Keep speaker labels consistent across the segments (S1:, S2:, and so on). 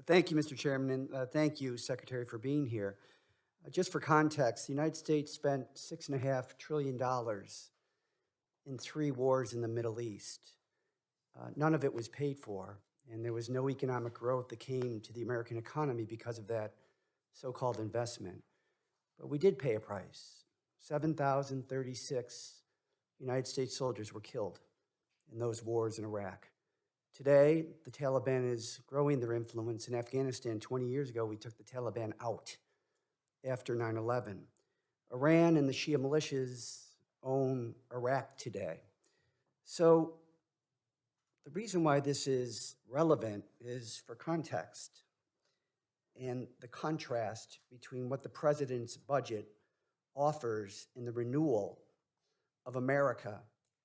S1: Thank you, Mr. Chairman, and thank you, Secretary, for being here. Just for context, the United States spent $6.5 trillion in 3 wars in the Middle East. None of it was paid for, and there was no economic growth that came to the American economy because of that so-called investment. But we did pay a price. 7,036 United States soldiers were killed in those wars in Iraq. Today, the Taliban is growing their influence. In Afghanistan, 20 years ago, we took the Taliban out after 9/11. Iran and the Shia militias own Iraq today. So the reason why this is relevant is for context and the contrast between what the president's budget offers in the renewal of America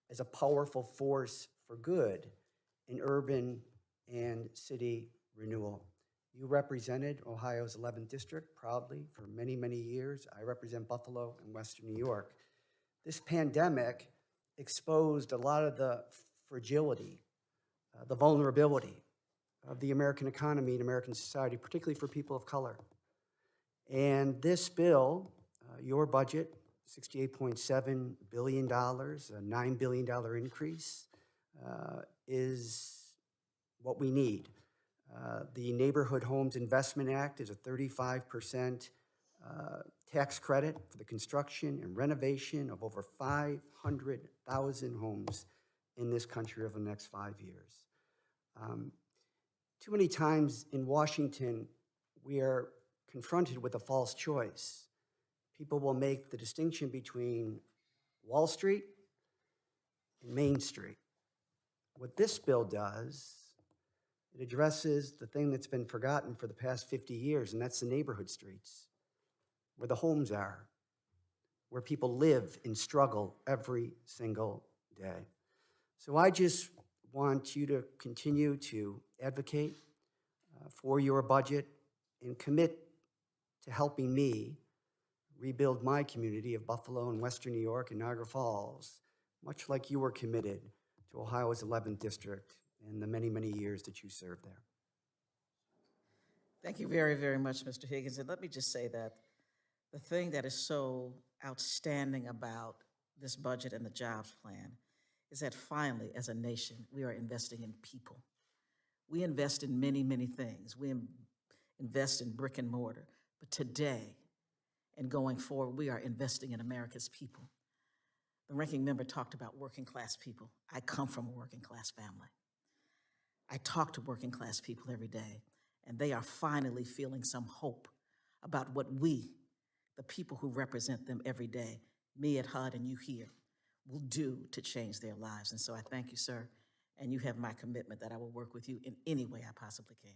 S1: as a powerful force for good in urban and city renewal. You represented Ohio's 11th district proudly for many, many years. I represent Buffalo and Western New York. This pandemic exposed a lot of the fragility, the vulnerability of the American economy and American society, particularly for people of color. And this bill, your budget, $68.7 billion, a $9 billion increase, is what we need. The Neighborhood Homes Investment Act is a 35% tax credit for the construction and renovation of over 500,000 homes in this country over the next 5 years. Too many times in Washington, we are confronted with a false choice. People will make the distinction between Wall Street and Main Street. What this bill does, it addresses the thing that's been forgotten for the past 50 years, and that's the neighborhood streets, where the homes are, where people live and struggle every single day. So I just want you to continue to advocate for your budget and commit to helping me rebuild my community of Buffalo and Western New York and Niagara Falls, much like you were committed to Ohio's 11th district in the many, many years that you served there.
S2: Thank you very, very much, Mr. Higgins. And let me just say that the thing that is so outstanding about this budget and the jobs plan is that finally, as a nation, we are investing in people. We invest in many, many things. We invest in brick and mortar. But today and going forward, we are investing in America's people. The ranking member talked about working class people. I come from a working class family. I talk to working class people every day, and they are finally feeling some hope about what we, the people who represent them every day, me at HUD and you here, will do to change their lives. And so I thank you, sir, and you have my commitment that I will work with you in any way I possibly can.